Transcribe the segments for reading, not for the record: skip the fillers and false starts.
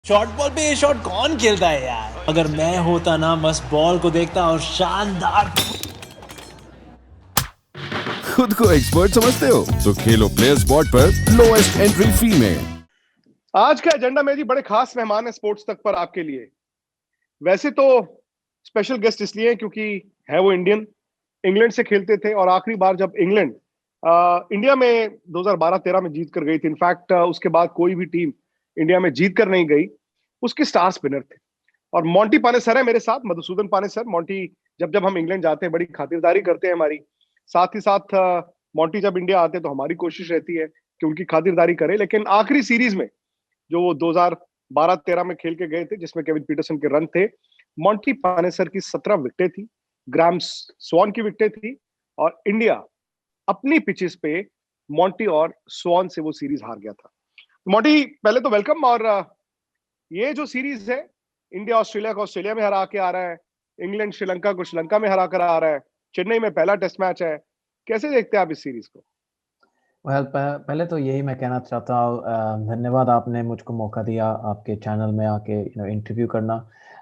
Short ball पे ये shot कौन खेलता है यार? अगर मैं होता ना, बस बॉल को देखता और शानदार। खुद को एक्सपर्ट समझते हो तो खेलो प्लेयर स्पॉट पर लोएस्ट एंट्री फी में। आज का एजेंडा में जी बड़े खास मेहमान है स्पोर्ट्स तक पर आपके लिए। वैसे तो स्पेशल गेस्ट इसलिए हैं क्योंकि है वो इंडियन, इंग्लैंड से खेलते थे और आखिरी बार जब इंग्लैंड इंडिया में 2012-13 में जीत कर गई थी। इनफैक्ट उसके बाद कोई भी टीम इंडिया में जीत कर नहीं गई, उसके स्टार स्पिनर थे। और मोंटी पानेसर है मेरे साथ, मधुसूदन पानेसर। मोंटी जब जब हम इंग्लैंड जाते हैं बड़ी खातिरदारी करते हैं हमारी, साथ ही साथ मोंटी जब इंडिया आते हैं तो हमारी कोशिश रहती है कि उनकी खातिरदारी करें। लेकिन आखिरी सीरीज में जो वो 2012-13 में खेल के गए थे, जिसमें केविन पीटरसन के रन थे, मोंटी पानेसर की 17 विकेटें थी, ग्राम स्वॉन की विकेटें थी, और इंडिया अपनी पिचेस पे मोंटी और स्वॉन से वो सीरीज हार गया था। मोंटी, पहले तो वेलकम। और ये जो सीरीज है, इंडिया ऑस्ट्रेलिया को ऑस्ट्रेलिया में हरा के आ रहा है, इंग्लैंड श्रीलंका को श्रीलंका में हरा कर आ रहा है, चेन्नई में पहला टेस्ट मैच है। कैसे देखते हैं आप इस सीरीज को? पहले तो यही मैं कहना चाहता हूँ, धन्यवाद आपने मुझको मौका दिया आपके चैनल में आके इंटरव्यू करना।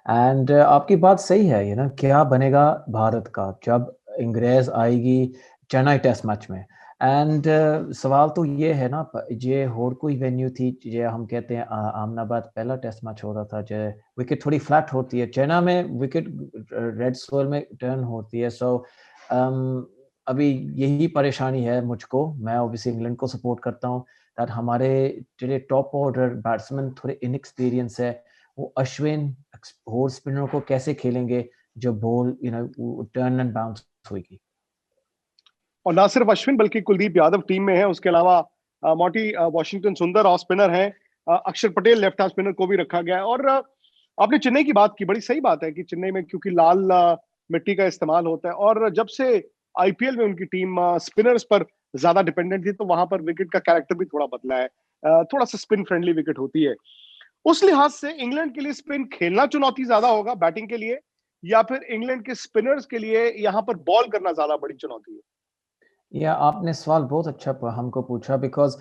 एंड आपकी बात सही है, क्या बनेगा भारत का जब अंग्रेज आएगी चेन्नई टेस्ट मैच में। एंड सवाल तो ये है ना, ये और कोई वेन्यू थी जे हम कहते हैं अहमदाबाद पहला टेस्ट मैच हो रहा था, जो विकेट थोड़ी फ्लैट होती है, चेन्नई में विकेट रेड सोल में टर्न होती है। सो अभी यही परेशानी है मुझको। मैं ऑब्वियसली इंग्लैंड को सपोर्ट करता हूँ, दैट हमारे जो टॉप ऑर्डर बैट्समैन थोड़े इनएक्सपीरियंस है, वो अश्विन और स्पिनर को कैसे खेलेंगे जो बॉल टर्न एंड बाउंस होगी। और ना सिर्फ अश्विन बल्कि कुलदीप यादव टीम में है, उसके अलावा मोटी वॉशिंगटन सुंदर ऑफ स्पिनर है, अक्षर पटेल लेफ्ट हैंड स्पिनर को भी रखा गया है। और आपने चेन्नई की बात की, बड़ी सही बात है कि चेन्नई में क्योंकि लाल मिट्टी का इस्तेमाल होता है, और जब से आईपीएल में उनकी टीम स्पिनर्स पर ज्यादा डिपेंडेंट थी, तो वहां पर विकेट का कैरेक्टर भी थोड़ा बदला है। थोड़ा सा स्पिन फ्रेंडली विकेट होती है। उस लिहाज से इंग्लैंड के लिए स्पिन खेलना चुनौती ज्यादा होगा बैटिंग के लिए, या फिर इंग्लैंड के स्पिनर्स के लिए यहाँ पर बॉल करना ज्यादा बड़ी चुनौती है? या आपने सवाल बहुत अच्छा हमको पूछा, बिकॉज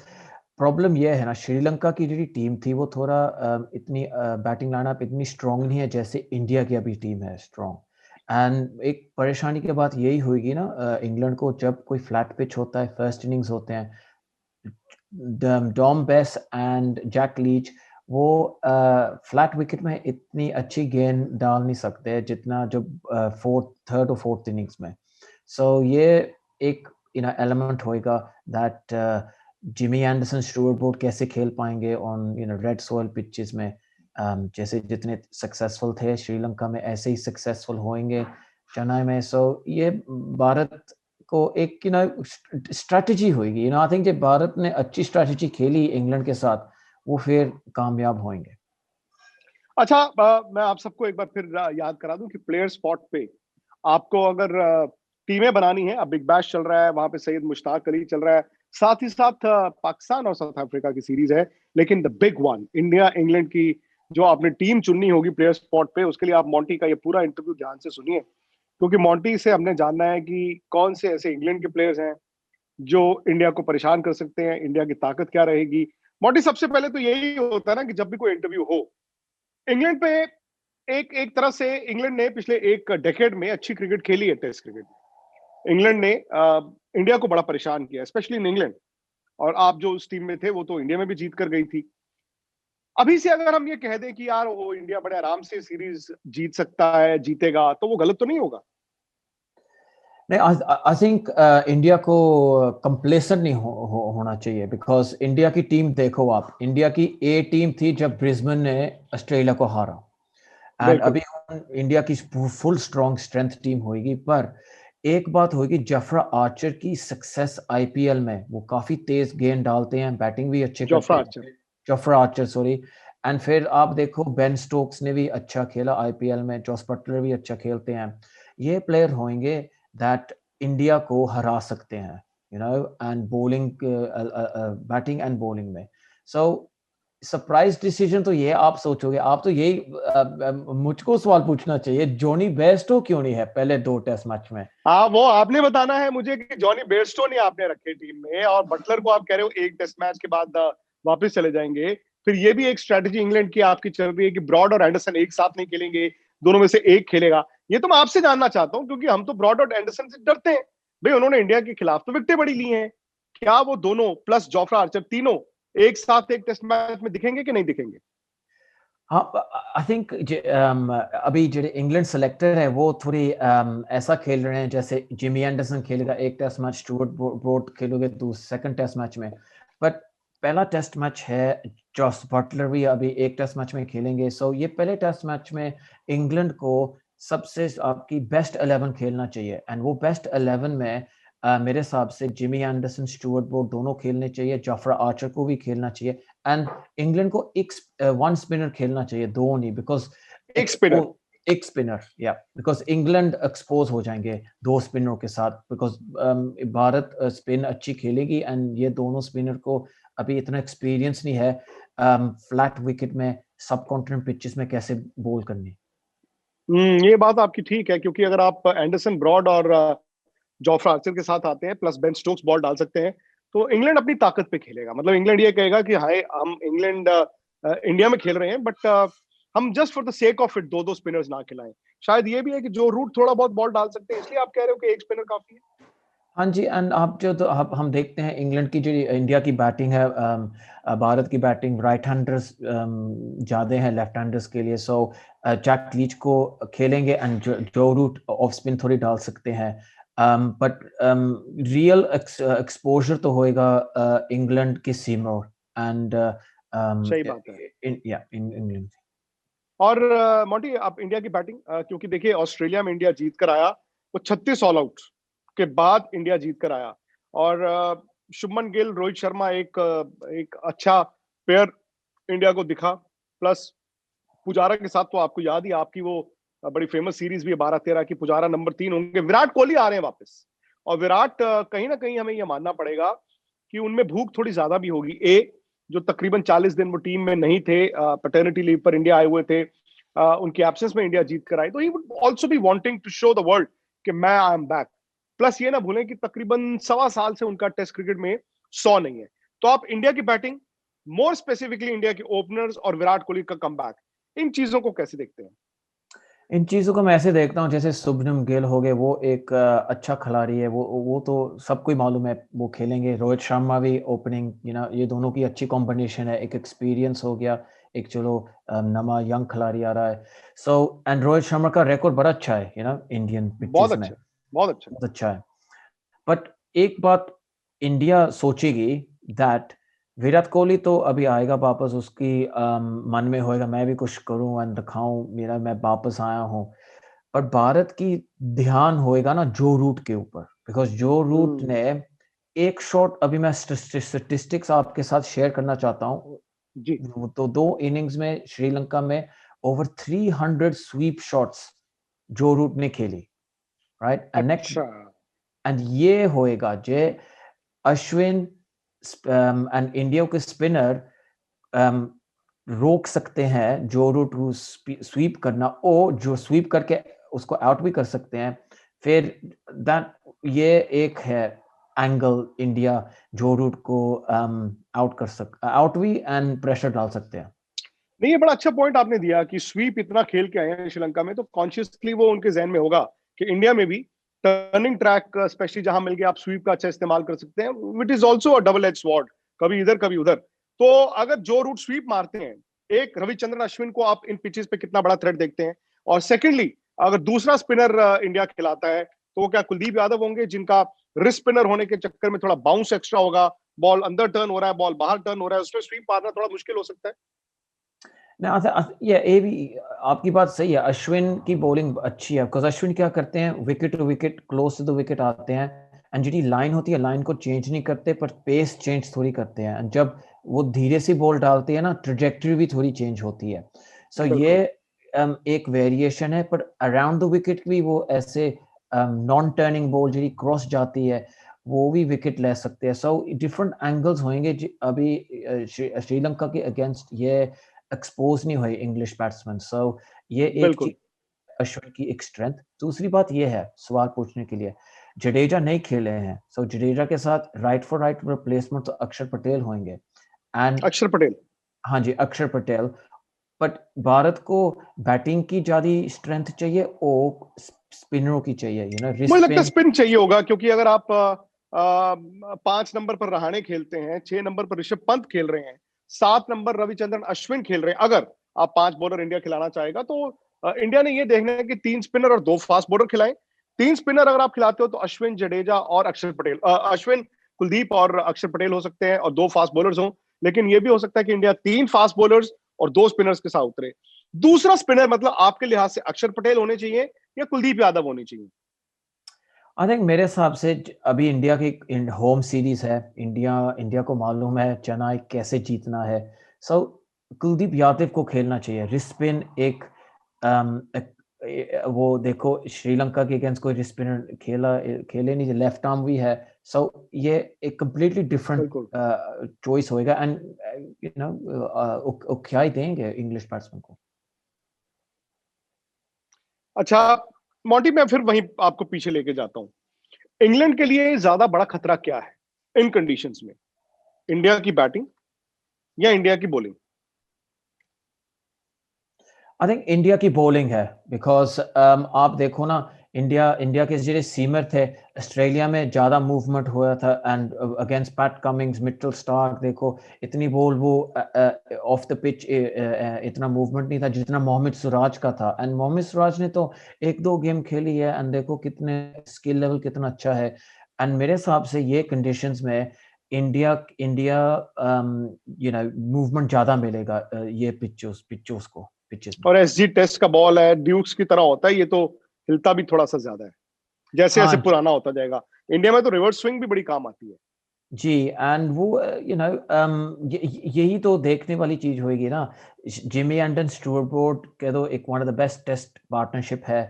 प्रॉब्लम यह है ना, श्रीलंका की जो टीम थी वो थोड़ा इतनी बैटिंग लाइनअप इतनी स्ट्रांग नहीं है जैसे इंडिया की अभी टीम है स्ट्रांग। एंड एक परेशानी की बात यही होगी ना, इंग्लैंड को जब कोई फ्लैट पिच होता है, फर्स्ट इनिंग्स होते हैं, Dom Bess and Jack Leach वो फ्लैट विकेट में इतनी अच्छी गेंद डाल नहीं सकते जितना जो थर्ड और फोर्थ इनिंग्स में। सो ये एक एलिमेंट होएगा that Jimmy Anderson Stuart Broad कैसे खेल पाएंगे ऑन रेड सॉइल पिचेस में। जैसे जितने सक्सेसफुल थे श्रीलंका में, ऐसे ही सक्सेसफुल होंगे चेन्नई में। सो ये भारत को एक स्ट्रेटजी होगी। आई थिंक जब भारत ने अच्छी स्ट्रेटजी खेली इंग्लैंड के साथ, वो फिर कामयाब होंगे। अच्छा, मैं आप सबको एक बार फिर याद करा दूं कि प्लेयर स्पॉट पे आपको अगर टीमें बनानी है, अब बिग बैश चल रहा है, वहां पे सैयद मुश्ताक अली चल रहा है, साथ ही साथ पाकिस्तान और साउथ अफ्रीका की सीरीज है, लेकिन the big one India England की जो आपने टीम चुननी होगी प्लेयर स्पॉट पे, उसके लिए आप मोंटी का ये पूरा इंटरव्यू ध्यान से सुनिए, क्योंकि मोंटी से हमने जानना है कि कौन से ऐसे इंग्लैंड के प्लेयर्स हैं जो इंडिया को परेशान कर सकते हैं, इंडिया की ताकत क्या रहेगी। मोंटी, सबसे पहले तो यही होता है ना कि जब भी कोई इंटरव्यू हो इंग्लैंड पे, एक एक तरह से इंग्लैंड ने पिछले एक डेकेड में अच्छी क्रिकेट खेली है। टेस्ट क्रिकेट में इंग्लैंड ने इंडिया को बड़ा परेशान किया, स्पेशली इन इंग्लैंड। और आप जो उस टीम में थे वो तो इंडिया में भी जीत कर गई थी। अभी से अगर हम ये कह दें कि यार वो इंडिया बड़े आराम से सीरीज जीत सकता है, जीतेगा, तो वो गलत तो नहीं होगा? नहीं, आई थिंक इंडिया को कंप्लेसेंट नहीं होना चाहिए, बिकॉज इंडिया की टीम देखो आप, इंडिया की ए टीम थी जब ब्रिस्बेन ने ऑस्ट्रेलिया को हारा, एंड अभी इंडिया की फुल स्ट्रॉन्ग स्ट्रेंथ टीम होगी। पर एक बात होगी, जफरा आर्चर की सक्सेस आईपीएल में, वो काफी तेज गेंद डालते हैं, बैटिंग भी अच्छे करते हैं, जफरा आर्चर सॉरी। एंड फिर आप देखो बेन स्टोक्स ने भी अच्छा खेला आईपीएल में, जॉस बटलर भी अच्छा खेलते हैं। ये प्लेयर होंगे दैट इंडिया को हरा सकते हैं, and bowling, batting and bowling में। सो सरप्राइज डिसीजन तो ये आप सोचोगे, आप तो यही मुझको सवाल पूछना चाहिए, जॉनी बेयरस्टो क्यों नहीं है पहले 2 टेस्ट मैच में? हाँ, वो आपने बताना है मुझे कि जॉनी बेयरस्टो नहीं आपने रखे टीम में, और बटलर को आप कह रहे हो एक टेस्ट मैच के बाद वापस चले जाएंगे। फिर ये भी एक स्ट्रेटजी इंग्लैंड की आपकी चल रही है कि ब्रॉड और एंडरसन एक साथ नहीं खेलेंगे, दोनों में से एक खेलेगा। ये तो मैं आपसे जानना चाहता हूं, क्योंकि हम तो ब्रॉड और एंडरसन से डरते हैं भाई, उन्होंने इंडिया के खिलाफ तो विकेटें बड़ी ली हैं। क्या वो दोनों प्लस जोफ्रा आर्चर तीनों एक साथ एक टेस्ट मैच में दिखेंगे कि नहीं दिखेंगे? हाँ, आई थिंक अभी जो इंग्लैंड सेलेक्टर है वो थोड़ी ऐसा खेल रहे हैं जैसे जिमी एंडरसन खेलेगा एक टेस्ट मैच, स्टुअर्ट ब्रॉड खेलोगे तो सेकंड टेस्ट मैच में, बट पहला टेस्ट मैच है, जॉस बटलर भी अभी एक टेस्ट मैच में खेलेंगे। सो ये पहले टेस्ट मैच में इंग्लैंड को सबसे आपकी बेस्ट 11 खेलना चाहिए, एंड वो बेस्ट 11 में मेरे हिसाब से जिमी एंडरसन, स्टुअर्ट ब्रॉड दोनों खेलने चाहिए, जोफ्रा आर्चर को भी खेलना चाहिए, एंड इंग्लैंड को एक वन स्पिनर खेलना चाहिए, दो नहीं, बिकॉज एक स्पिनर या बिकॉज इंग्लैंड एक्सपोज हो जाएंगे दो स्पिनरों के साथ, बिकॉज भारत स्पिन अच्छी खेलेगी एंड ये दोनों स्पिनर को अभी इतना एक्सपीरियंस नहीं है फ्लैट विकेट में सब कॉन्टिनेंट पिचेस में कैसे बॉल करनी। ये बात आपकी ठीक है, क्योंकि अगर आप एंडरसन, ब्रॉड और जोफ्रा आर्चर के साथ आते हैं, प्लस बेन स्टोक्स बॉल डाल सकते हैं, तो इंग्लैंड अपनी ताकत पे खेलेगा। मतलब इंग्लैंड ये कहेगा कि हाय हम इंग्लैंड इंडिया में खेल रहे हैं, बट हम just for the sake of it दो दो स्पिनर्स ना खिलाएं। शायद ये भी है कि जो रूट थोड़ा बहुत बॉल डाल सकते हैं, इसलिए आप कह रहे हो कि एक स्पिनर काफी है। हाँ जी, एंड आप जो तो हम देखते हैं इंग्लैंड की जो इंडिया की बैटिंग है, भारत की बैटिंग राइट हैंडर्स ज्यादा हैं लेफ्ट हैंडर्स के लिए, सो जैक लीच को खेलेंगे एंड जो रूट ऑफ स्पिन थोड़ी डाल सकते हैं, बट रियल एक्सपोजर तो होएगा इंग्लैंड की सीमोर एंड सही बात है। इंग्लैंड। और मोंटी, आप इंडिया की बैटिंग, क्योंकि देखिए ऑस्ट्रेलिया में इंडिया जीत कर आया, वो 36 ऑल आउट के बाद इंडिया जीत कर आया, और शुभमन गिल, रोहित शर्मा एक अच्छा पेयर इंडिया को दिखा, प्लस पुजारा के साथ तो आपको याद ही, आपकी वो बड़ी फेमस सीरीज भी है 12-13 की, पुजारा नंबर 3 होंगे। विराट कोहली आ रहे हैं वापस, और विराट कहीं ना कहीं हमें यह मानना पड़ेगा कि उनमें भूख थोड़ी ज्यादा भी होगी। जो तकरीबन 40 दिन वो टीम में नहीं थे, पैटर्निटी लीव पर इंडिया आए हुए थे, उनकी एब्सेंस में इंडिया जीत कर आई, तो he would also be wanting to show the world कि मैं आई एम बैक। प्लस ये ना भूलें कि तकरीबन 1.25 साल से उनका टेस्ट क्रिकेट में 100 नहीं है। तो आप इंडिया की बैटिंग, मोर स्पेसिफिकली इंडिया के ओपनर्स और विराट कोहली का कमबैक, इन चीजों को कैसे देखते हैं? इन चीज़ों को मैं ऐसे देखता हूँ जैसे शुभमन गिल हो गए, वो एक अच्छा खिलाड़ी है, वो तो सबको ही मालूम है वो खेलेंगे। रोहित शर्मा भी ओपनिंग, ये दोनों की अच्छी कॉम्बिनेशन है, एक एक्सपीरियंस हो गया, एक चलो नवा यंग खिलाड़ी आ रहा है। सो एंड रोहित शर्मा का रिकॉर्ड बड़ा अच्छा है, इंडियन बहुत पिचेस में अच्छा, बहुत अच्छा। बहुत अच्छा है। बट एक बात इंडिया सोचेगी दैट विराट कोहली तो अभी आएगा वापस, उसकी मन में होएगा मैं भी कुछ करूं एंड दिखाऊं मेरा मैं वापस आया हूं, पर भारत की ध्यान होएगा ना जो रूट के ऊपर, बिकॉज जो रूट ने एक शॉट, अभी मैं स्टेटिस्टिक्स आपके साथ शेयर करना चाहता हूं, जी। तो 2 इनिंग्स में श्रीलंका में ओवर 300 स्वीप शॉट्स जो रूट ने खेली, राइट, एंड नेक्स्ट, अच्छा। एंड ये होएगा जे अश्विन एंड इंडिया के स्पिनर रोक सकते हैं जो रूट स्वीप करना, ओ जो स्वीप करके उसको आउट भी कर सकते हैं। फिर दैट ये एक है एंगल, इंडिया जो रूट को आउट भी एंड प्रेशर डाल सकते हैं। नहीं, ये बड़ा अच्छा पॉइंट आपने दिया कि स्वीप इतना खेल के आए हैं श्रीलंका में, तो कॉन्शियसली वो उनके जहन में होगा कि इंडिया में भी टर्निंग ट्रैक स्पेशली जहां मिल गया, आप स्वीप का अच्छा इस्तेमाल कर सकते हैं, which is also a double edge sword, कभी इधर कभी उधर। तो अगर जो रूट स्वीप मारते हैं, एक रविचंद्रन अश्विन को आप इन पिचेस पे कितना बड़ा थ्रेट देखते हैं, और सेकेंडली अगर दूसरा स्पिनर इंडिया खिलाता है, तो वो क्या कुलदीप यादव होंगे, जिनका रिस्ट स्पिनर होने के चक्कर में थोड़ा बाउंस एक्स्ट्रा होगा, बॉल अंदर टर्न हो रहा है, बॉल बाहर टर्न हो रहा है, उसमें स्वीप मारना थोड़ा मुश्किल हो सकता है। ये भी आपकी बात सही है, अश्विन की बॉलिंग अच्छी है, बिकॉज अश्विन क्या करते हैं, wicket to wicket, close to the wicket आते हैं, एंड जो लाइन होती है लाइन को चेंज नहीं करते, पर पेस चेंज थोड़ी करते हैं, एंड जब वो धीरे से बॉल डालते हैं ना, ट्रेजेक्टरी भी थोड़ी चेंज होती है। सो ये एक वेरिएशन है, पर अराउंड द विकेट भी वो ऐसे नॉन टर्निंग बॉल जो क्रॉस जाती है वो भी विकेट ले सकते हैं। सो डिफरेंट एंगल्स होंगे अभी श्रीलंका के अगेंस्ट ये एक्सपोज नहीं हुए इंग्लिश बैट्समैन। सो ये एक चीज अश्विन की एक स्ट्रेंथ। दूसरी बात ये है सवाल पूछने के लिए, जडेजा नहीं खेले हैं, सो जडेजा के साथ राइट फॉर राइट रिप्लेसमेंट तो अक्षर पटेल होंगे, एंड अक्षर पटेल, हाँ जी, अक्षर पटेल। बट भारत को बैटिंग की ज्यादा स्ट्रेंथ चाहिए और स्पिनरों की चाहिए, मुझे रिस्ट लगता है स्पिन। स्पिन चाहिए होगा, क्योंकि अगर आप 5 नंबर पर रहाणे खेलते हैं, 6 नंबर पर ऋषभ पंत खेल रहे हैं, 7 नंबर रविचंद्रन अश्विन खेल रहे हैं, अगर आप 5 बॉलर इंडिया खिलाना चाहेगा तो इंडिया ने ये देखना है कि 3 स्पिनर और 2 फास्ट बॉलर खिलाएं। 3 स्पिनर अगर आप खिलाते हो तो अश्विन, जडेजा और अक्षर पटेल, अश्विन, कुलदीप और अक्षर पटेल हो सकते हैं, और 2 फास्ट बॉलर्स हों। लेकिन ये भी हो सकता है कि इंडिया 3 फास्ट बॉलर्स और 2 स्पिनर्स के साथ उतरे। दूसरा स्पिनर मतलब आपके लिहाज से अक्षर पटेल होने चाहिए या कुलदीप यादव होनी चाहिए? आई थिंक मेरे हिसाब से अभी इंडिया की होम सीरीज है, इंडिया इंडिया को मालूम है चेन्नई कैसे जीतना है। सो कुलदीप यादव को खेलना चाहिए। रिस्ट स्पिन वो देखो श्रीलंका के अगेंस्ट कोई रिस्ट स्पिनर खेले नहीं, लेफ्ट आर्म भी है। सो ये एक कंप्लीटली डिफरेंट बिल्कुल। चॉइस होएगा एंड क्या देंगे इंग्लिश बैट्समैन को। अच्छा मोंटी, मैं फिर वहीं आपको पीछे लेके जाता हूं। इंग्लैंड के लिए ज्यादा बड़ा खतरा क्या है इन कंडीशंस में, इंडिया की बैटिंग या इंडिया की बॉलिंग? आई थिंक इंडिया की बॉलिंग है बिकॉज आप देखो ना, इंडिया इंडिया के जो सीमर थे ऑस्ट्रेलिया में ज़्यादा मूवमेंट हुआ था and against Pat Cummins, Mitchell Starc, देखो इतनी बॉल वो ऑफ द पिच इतना मूवमेंट नहीं था जितना मोहम्मद सिराज का था। एंड मोहम्मद सिराज ने तो 1-2 गेम खेली है एंड देखो कितने स्किल लेवल कितना अच्छा है। एंड मेरे हिसाब से ये कंडीशंस में इंडिया इंडिया मूवमेंट ज़्यादा मिलेगा ये पिचोस को पिचेस में। और एसजी टेस्ट का बॉल है, ड्यूक्स की तरह होता है, ये तो हिलता भी थोड़ा सा ज्यादा है जैसे हाँ जैसे पुराना होता जाएगा। इंडिया में तो रिवर्स स्विंग भी बड़ी काम आती है। जी। एंड वो यही तो देखने वाली चीज होगी ना। जिमी एंडन, स्टुअर्ट ब्रॉड के तो एक one of the best test partnership है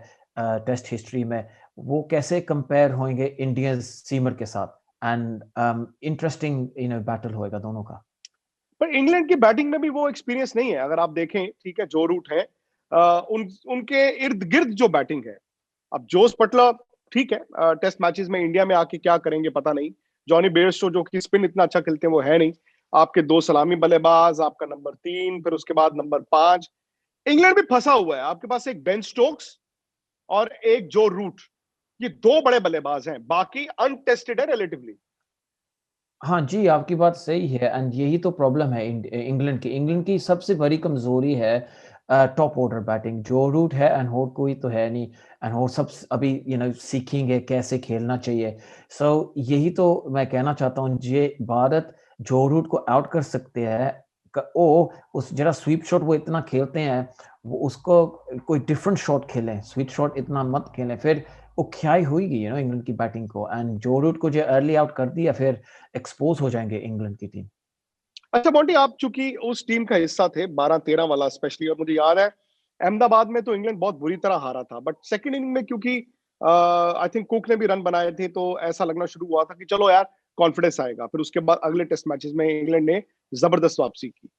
टेस्ट हिस्ट्री में। वो कैसे कंपेयर होंगे इंडियन सीमर के साथ एंड इंटरेस्टिंग बैटल होएगा दोनों का। पर इंग्लैंड की बैटिंग में भी वो एक्सपीरियंस नहीं है, अगर आप देखें। ठीक है, जो रूट है, उनके इर्द गिर्द जो बैटिंग है, अब जोस बटलर, ठीक है, टेस्ट मैचेस में इंडिया में आके क्या करेंगे पता नहीं। जॉनी बेयरस्टो जो कि स्पिन इतना अच्छा खेलते हैं वो है नहीं। आपके 2 सलामी बल्लेबाज, आपका नंबर 3, फिर उसके बाद नंबर 5। इंग्लैंड भी फंसा हुआ है, आपके पास एक बेन स्टोक्स और एक जो रूट, ये 2 बड़े बल्लेबाज हैं, बाकी अनटेस्टेड है रिलेटिवली। हाँ जी, आपकी बात सही है एंड यही तो प्रॉब्लम है इंग्लैंड की सबसे बड़ी कमजोरी है टॉप ऑर्डर बैटिंग। जो रूट है एंड और कोई तो है नहीं एंड और सब अभी सीखेंगे कैसे खेलना चाहिए। सो यही तो मैं कहना चाहता हूँ, ये भारत जो रूट को आउट कर सकते हैं ओ उस जरा स्वीप शॉट वो इतना खेलते हैं, वो उसको कोई डिफरेंट शॉट खेलें, स्वीप शॉट इतना मत खेलें, फिर वो क्या ही हुई इंग्लैंड की बैटिंग को। एंड जो रूट को जो अर्ली आउट कर दिया फिर एक्सपोज हो जाएंगे इंग्लैंड की टीम। अच्छा बॉन्टी, आप चूंकि उस टीम का हिस्सा थे 12-13 वाला स्पेशली, और मुझे याद है अहमदाबाद में तो इंग्लैंड बहुत बुरी तरह हारा था, बट सेकंड इनिंग में क्योंकि आई थिंक कुक ने भी रन बनाए थे, तो ऐसा लगना शुरू हुआ था कि चलो यार कॉन्फिडेंस आएगा। फिर उसके बाद अगले टेस्ट मैचेस में इंग्लैंड ने जबरदस्त वापसी की।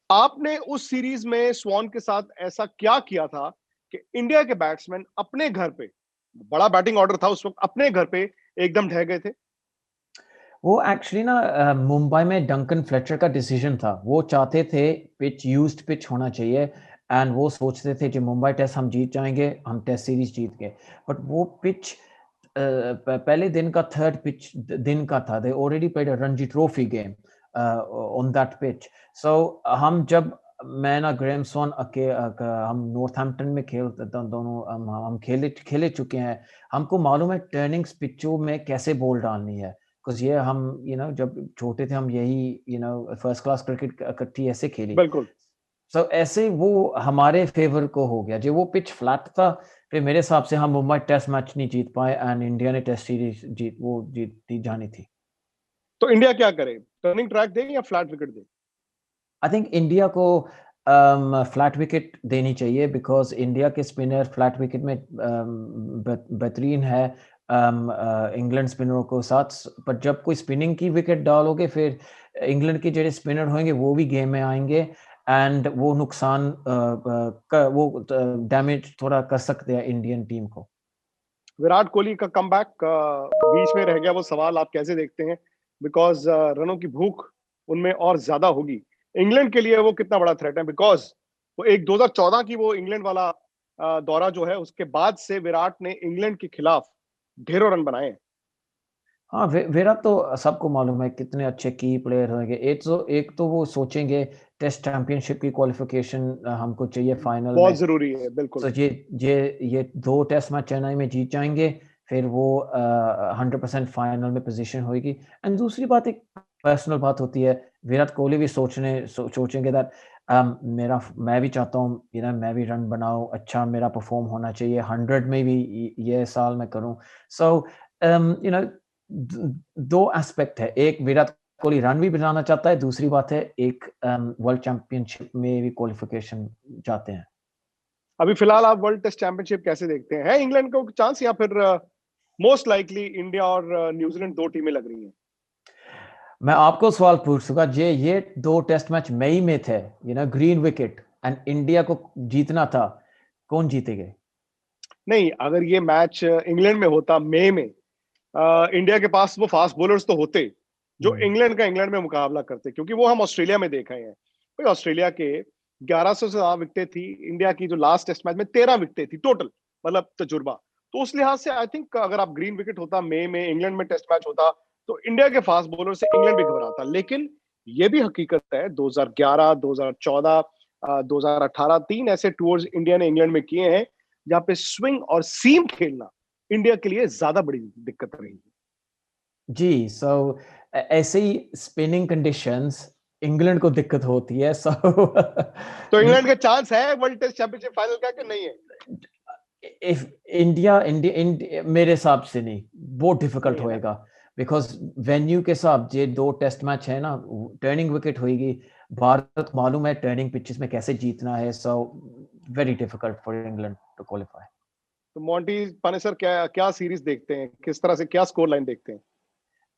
आपने उस सीरीज में स्वॉन के साथ ऐसा क्या किया था कि इंडिया के बैट्समैन अपने घर पे, बड़ा बैटिंग ऑर्डर था उस वक्त, अपने घर पे एकदम ढह गए थे? वो एक्चुअली ना मुंबई में डंकन फ्लेचर का डिसीजन था। वो चाहते थे पिच यूज्ड पिच होना चाहिए एंड वो सोचते थे कि मुंबई टेस्ट हम जीत जाएंगे, हम टेस्ट सीरीज जीत गए। बट वो पिच पहले दिन का थर्ड पिच दिन का था। They already played a Ranji trophy game on that pitch. So हम जब मैं ना ग्रेम स्वॉन हम नॉर्थहैम्पटन में खेलते दोनों हम खेले खेले चुके हैं। हमको मालूम है टर्निंग्स पिचों में कैसे बॉल डालनी है। बिकॉज़ ये हम जब छोटे थे हम यही फर्स्ट क्लास क्रिकेट इकट्ठी ऐसे खेली। बिल्कुल। सो ऐसे वो हमारे फेवर को हो गया। जो वो पिच फ्लैट था, फिर मेरे हिसाब से हम मुंबई टेस्ट मैच नहीं जीत पाए एंड इंडिया ने टेस्ट सीरीज जीत जानी थी। तो इंडिया क्या करे, टर्निंग ट्रैक दे या flat wicket they? I think India को फ्लैट विकेट देनी चाहिए बिकॉज़ इंडिया के स्पिनर फ्लैट विकेट में बेहतरीन है इंग्लैंड स्पिनरों को साथ। पर जब कोई स्पिनिंग की विकेट डालोगे फिर इंग्लैंड के जो स्पिनर होंगे वो भी गेम में आएंगे एंड वो नुकसान वो डैमेज थोड़ा कर सकते हैं इंडियन टीम को। विराट कोहली का कमबैक बीच में रह गया, वो सवाल आप कैसे देखते हैं? बिकॉज रनों की भूख उनमें और ज्यादा होगी इंग्लैंड के लिए वो कितना बड़ा थ्रेट है, बिकॉज वो एक 2014 की वो इंग्लैंड वाला दौरा जो है, उसके बाद से विराट ने इंग्लैंड के खिलाफ ढेरों रन बनाए हैं। हाँ, विराट तो सबको मालूम है कितने अच्छे की प्लेयर होंगे। एक तो वो सोचेंगे टेस्ट चैंपियनशिप की क्वालिफिकेशन हमको चाहिए फाइनल बहुत में। जरूरी है, बिल्कुल। तो ये 2 टेस्ट मैच चेन्नई में जीत जाएंगे, फिर वो 100% फाइनल में पोजीशन होगी। एंड दूसरी बात, एक पर्सनल बात होती है, विराट कोहली भी सोचेंगे दैट मैं भी चाहता हूँ मैं भी रन बनाऊं, अच्छा मेरा परफॉर्म होना चाहिए, 100 में भी ये साल मैं करूं। सो दो एस्पेक्ट है, एक विराट कोहली रन भी बनाना चाहता है, दूसरी बात है एक वर्ल्ड चैंपियनशिप में भी क्वालिफिकेशन चाहते हैं। अभी फिलहाल आप वर्ल्ड टेस्ट चैंपियनशिप कैसे देखते हैं? है इंग्लैंड को चांस, या फिर मोस्ट लाइकली इंडिया और न्यूजीलैंड 2 टीमें लग रही हैं? मैं आपको सवाल पूछूंगा, ये 2 टेस्ट मैच मई में थे, ग्रीन विकेट, एंड इंडिया को जीतना था, कौन जीतेगा? नहीं, अगर ये मैच इंग्लैंड में होता मई में, इंडिया के पास वो फास्ट बॉलर्स तो होते जो इंग्लैंड का इंग्लैंड में मुकाबला करते, क्योंकि वो हम ऑस्ट्रेलिया में देख रहे हैं भाई। ऑस्ट्रेलिया के 1100 से ज्यादा विकेटें थी, इंडिया की जो लास्ट टेस्ट मैच में 13 विकेटें थी टोटल, मतलब तजुर्बा। तो उस लिहाज से आई थिंक अगर आप ग्रीन विकेट होता मई में, इंग्लैंड में टेस्ट मैच होता, तो इंडिया के फास्ट बॉलर से इंग्लैंड भी घबराता। लेकिन ये भी हकीकत है, 2011, 2014, 2018 3 ऐसे टूर्स इंडिया ने इंग्लैंड में किए हैं जहां पे स्विंग और सीम खेलना इंडिया के लिए ज्यादा बड़ी दिक्कत रही। जी, सो ऐसे ही स्पिनिंग कंडीशंस इंग्लैंड को दिक्कत होती है। तो इंग्लैंड का चांस है वर्ल्ड टेस्ट चैंपियनशिप फाइनल का कि नहीं है? इफ इंडिया मेरे हिसाब से नहीं, बहुत डिफिकल्ट होएगा, बिकॉज वेन्यू के साथ ये 2 टेस्ट मैच है ना, टर्निंग विकेट होगी, भारत मालूम है टर्निंग पिचेस में कैसे जीतना है, so very difficult for England to qualify. तो मोंटी पानेसर क्या सीरीज देखते हैं, किस तरह से क्या स्कोर लाइन देखते हैं?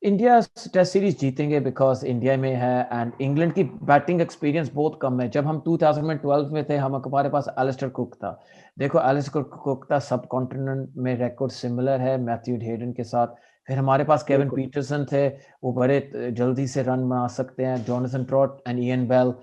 इंडिया टेस्ट सीरीज जीतेंगे बिकॉज इंडिया में है, एंड इंग्लैंड की बैटिंग एक्सपीरियंस बहुत कम है। जब हम 2012 में थे, हमारे पास एलिस्टर कुक था। देखो, एलिस्टर कुक का सब कॉन्टिनेंट में रिकॉर्ड सिमिलर है मैथ्यू हेडन के साथ। फिर हमारे पास केविन पीटरसन थे, वो बड़े जल्दी से रन बना सकते हैं, Johnson Trott and Ian Bell.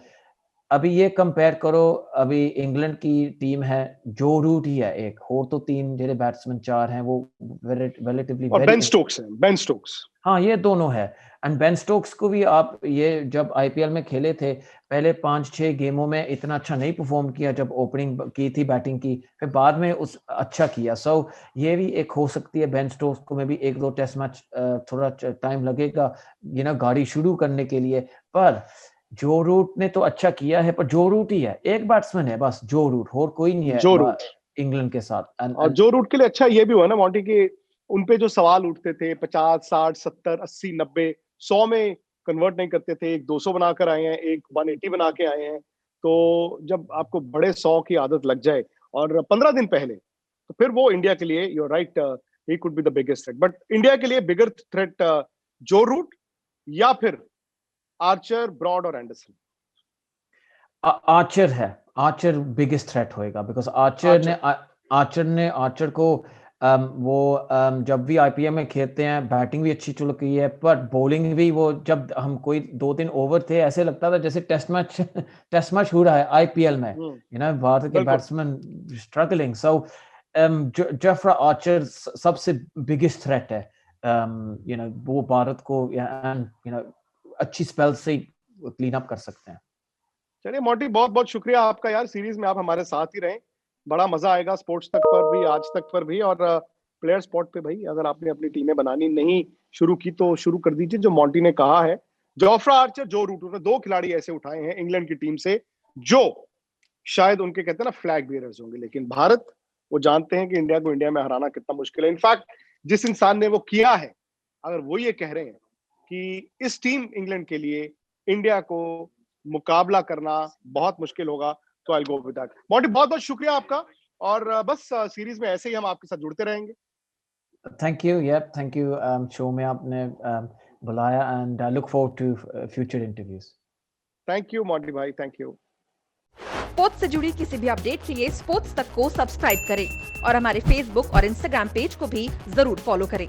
अभी ये कंपेयर करो, अभी इंग्लैंड की टीम है, जो रूट ही है एक, और तो 3 जो बैट्समैन 4 हैं वो रिलेटिवली, और बेन स्टोक्स है, बेन स्टोक्स। हाँ, ये दोनों है। एंड बेन स्टोक्स को भी आप ये जब आईपीएल में खेले थे, पहले 5-6 गेमों में इतना अच्छा नहीं परफॉर्म किया जब ओपनिंग की थी, बैटिंग की, फिर बाद में उस अच्छा किया। सो ये भी एक हो सकती है, बेन स्टोक्स को में भी 1-2 टेस्ट मैच थोड़ा टाइम लगेगा गाड़ी शुरू करने के लिए। पर जो रूट ने तो अच्छा किया है, पर जो रूट ही है, एक बैट्समैन है बस, जो रूट, और कोई नहीं है जो रूट इंग्लैंड के साथ। और जो रूट के लिए अच्छा ये भी हुआ ना मोंटी की, उनपे जो सवाल उठते थे 50, 60, 70, 80, 90, 100 में कन्वर्ट नहीं करते थे, एक 200 बनाकर आए हैं, एक 180 बना के आए हैं। तो जब आपको बड़े 100 की आदत लग जाए और 15 दिन पहले, तो फिर वो इंडिया के लिए, you are right, he could be the biggest threat. But India के लिए बिगर थ्रेट जो रूट या फिर आर्चर, ब्रॉड और एंडरसन? आर्चर है, आर्चर बिगेस्ट थ्रेट होएगा, बिकॉज आर्चर को जब भी आईपीएल में खेलते हैं, बैटिंग भी अच्छी चल रही है, पर बॉलिंग भी, वो जब हम कोई 2-3 ओवर थे, ऐसे लगता था जैसे टेस्ट मैच हो रहा है आईपीएल में। भारत के बैट्समैन स्ट्रगलिंग। सो जोफ्रा आर्चर सबसे बिगेस्ट थ्रेट है, वो भारत को अच्छी स्पेल से क्लीन अप कर सकते हैं। चलिए मोंटी, बहुत बहुत शुक्रिया आपका यार, सीरीज में आप हमारे साथ ही रहें, बड़ा मजा आएगा स्पोर्ट्स तक पर भी, आज तक पर भी, और प्लेयर स्पॉट पे भाई अगर आपने अपनी टीमें बनानी नहीं शुरू की तो शुरू कर दीजिए। जो मोंटी ने कहा है, जोफ्रा आर्चर, जो रूट, उन्होंने 2 खिलाड़ी ऐसे उठाए हैं इंग्लैंड की टीम से जो शायद उनके कहते हैं ना फ्लैग बेयरर्स होंगे, लेकिन भारत, वो जानते हैं कि इंडिया को इंडिया में हराना कितना मुश्किल है। इनफैक्ट जिस इंसान ने वो किया है, अगर वो ये कह रहे हैं कि इस टीम इंग्लैंड के लिए इंडिया को मुकाबला करना बहुत मुश्किल होगा, तो आई गो विद दैट। मोंटी, बहुत बहुत शुक्रिया आपका, और बस सीरीज में ऐसे ही हम आपके साथ जुड़ते रहेंगे। Thank you, thank you show में आपने बुलाया, and I look forward to future interviews. Thank you Monty भाई, थैंक यू। स्पोर्ट्स से जुड़ी किसी भी अपडेट के लिए स्पोर्ट्स तक को सब्सक्राइब करें और हमारे फेसबुक और इंस्टाग्राम पेज को भी जरूर फॉलो करें।